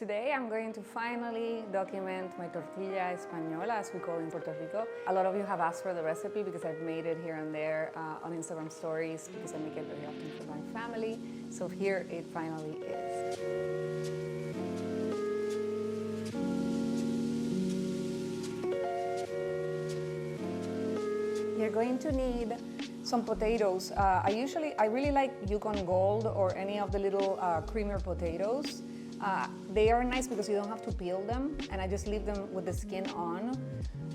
Today I'm going to finally document my tortilla española, as we call it in Puerto Rico. A lot of you have asked for the recipe because I've made it here and there on Instagram stories because I make it very often for my family. So here it finally is. You're going to need some potatoes. I really like Yukon Gold or any of the little creamer potatoes. They are nice because you don't have to peel them, and I just leave them with the skin on.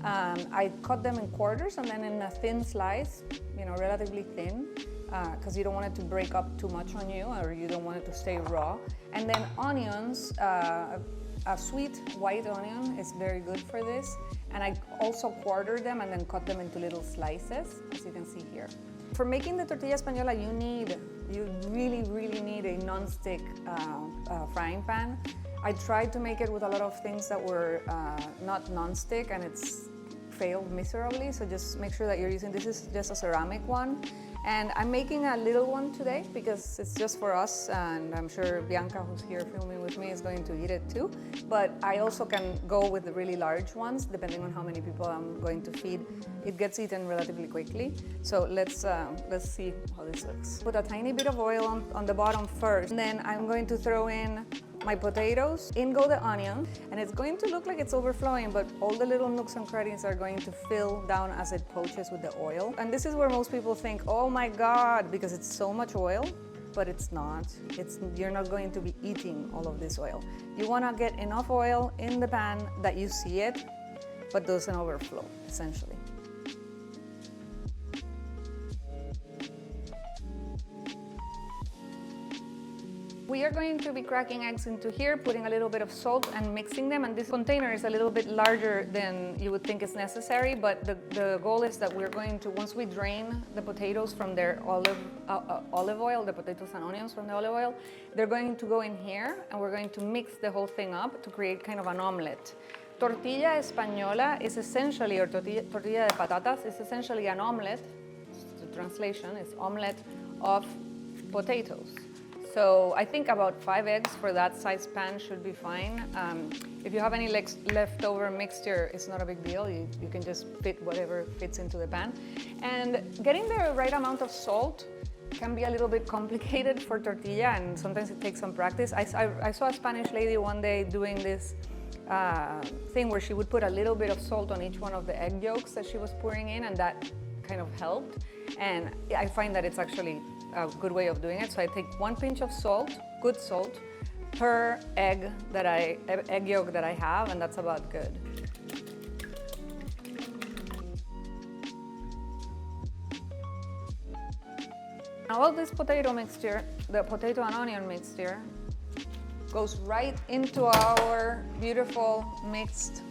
I cut them in quarters and then in a thin slice, relatively thin, because you don't want it to break up too much on you, or you don't want it to stay raw. And then onions, a sweet white onion is very good for this. And I also quarter them and then cut them into little slices, as you can see here. For making the tortilla española, you really need a non-stick frying pan. I tried to make it with a lot of things that were not non-stick, and it's failed miserably, so just make sure that you're using, this is just a ceramic one. And I'm making a little one today because it's just for us, and I'm sure Bianca, who's here filming with me, is going to eat it too. But I also can go with the really large ones, depending on how many people I'm going to feed. It gets eaten relatively quickly. So let's see how this looks. Put a tiny bit of oil on the bottom first, and then I'm going to throw in my potatoes. In go the onion, and it's going to look like it's overflowing, but all the little nooks and crannies are going to fill down as it poaches with the oil. And this is where most people think, oh my God, because it's so much oil, but it's not. You're not going to be eating all of this oil. You want to get enough oil in the pan that you see it, but doesn't overflow, essentially. We are going to be cracking eggs into here, putting a little bit of salt and mixing them. And this container is a little bit larger than you would think is necessary, but the goal is that we're going to, once we drain the potatoes from their olive oil, the potatoes and onions from the olive oil, they're going to go in here, and we're going to mix the whole thing up to create kind of an omelette. Tortilla española is essentially, or tortilla de patatas, is essentially an omelette. The translation is omelette of potatoes. So I think about 5 eggs for that size pan should be fine. If you have any leftover mixture, it's not a big deal. You can just fit whatever fits into the pan. And getting the right amount of salt can be a little bit complicated for tortilla, and sometimes it takes some practice. I saw a Spanish lady one day doing this thing where she would put a little bit of salt on each one of the egg yolks that she was pouring in, and that kind of helped. And I find that it's actually a good way of doing it. So I take 1 pinch of salt, good salt, per egg yolk that I have, and that's about good. Now all this potato mixture, the potato and onion mixture, goes right into our beautiful mixed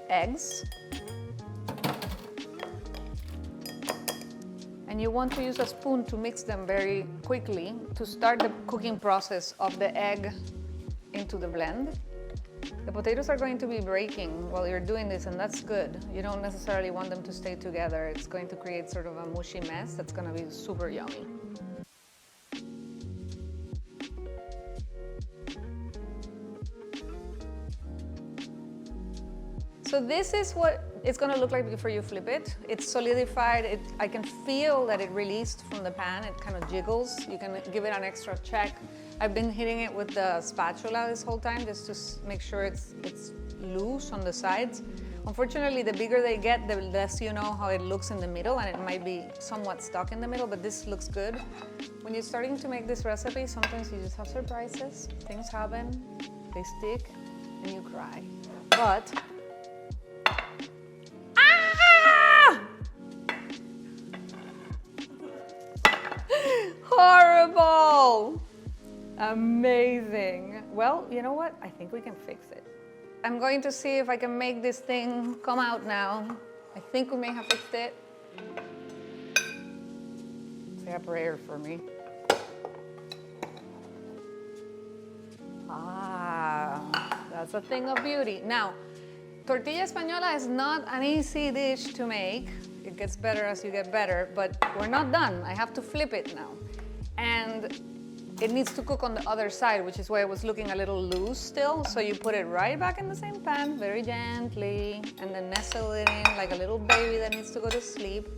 eggs. And you want to use a spoon to mix them very quickly to start the cooking process of the egg into the blend. The potatoes are going to be breaking while you're doing this, and that's good. You don't necessarily want them to stay together. It's going to create sort of a mushy mess that's going to be super yummy. So this is what it's going to look like before you flip it. It's solidified. I can feel that it released from the pan. It kind of jiggles. You can give it an extra check. I've been hitting it with the spatula this whole time just to make sure it's loose on the sides. Unfortunately, the bigger they get, the less you know how it looks in the middle, and it might be somewhat stuck in the middle, but this looks good. When you're starting to make this recipe, sometimes you just have surprises. Things happen, they stick, and you cry. But horrible! Amazing. Well, you know what? I think we can fix it. I'm going to see if I can make this thing come out now. I think we may have fixed it. Say a prayer for me. That's a thing of beauty. Now, tortilla española is not an easy dish to make. It gets better as you get better, but we're not done. I have to flip it now. And it needs to cook on the other side, which is why it was looking a little loose still. So you put it right back in the same pan, very gently, and then nestle it in like a little baby that needs to go to sleep.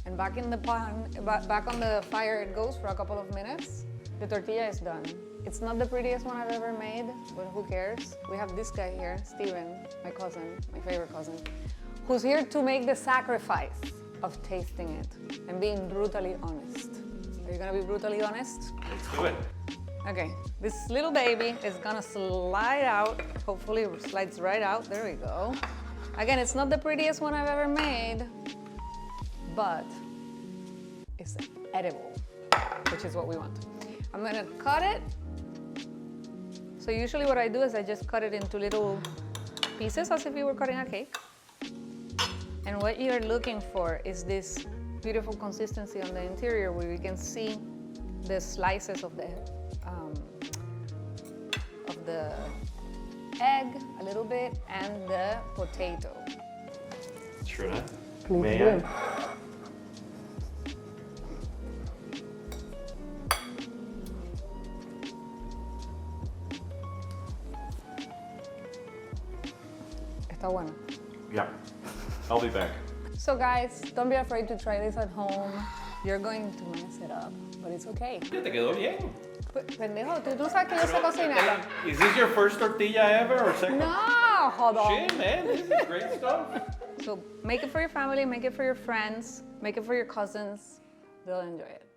And back in the pan, back on the fire it goes for a couple of minutes. The tortilla is done. It's not the prettiest one I've ever made, but who cares? We have this guy here, Steven, my cousin, my favorite cousin, who's here to make the sacrifice of tasting it and being brutally honest. Are you gonna be brutally honest? Let's do it. Okay, this little baby is gonna slide out. Hopefully it slides right out. There we go. Again, it's not the prettiest one I've ever made, but it's edible, which is what we want. I'm gonna cut it. So usually what I do is I just cut it into little pieces as if you were cutting a cake. And what you're looking for is this beautiful consistency on the interior where you can see the slices of the egg a little bit and the potato. Trina, Please may do. I? Está bueno. Yeah, I'll be back. So guys, don't be afraid to try this at home. You're going to mess it up, but it's okay. Ya te quedó bien. Pendejo, tú sabes que yo sé cocinar. Is this your first tortilla ever or second? No, hold on. Shit, man, this is great stuff. So make it for your family, make it for your friends, make it for your cousins. They'll enjoy it.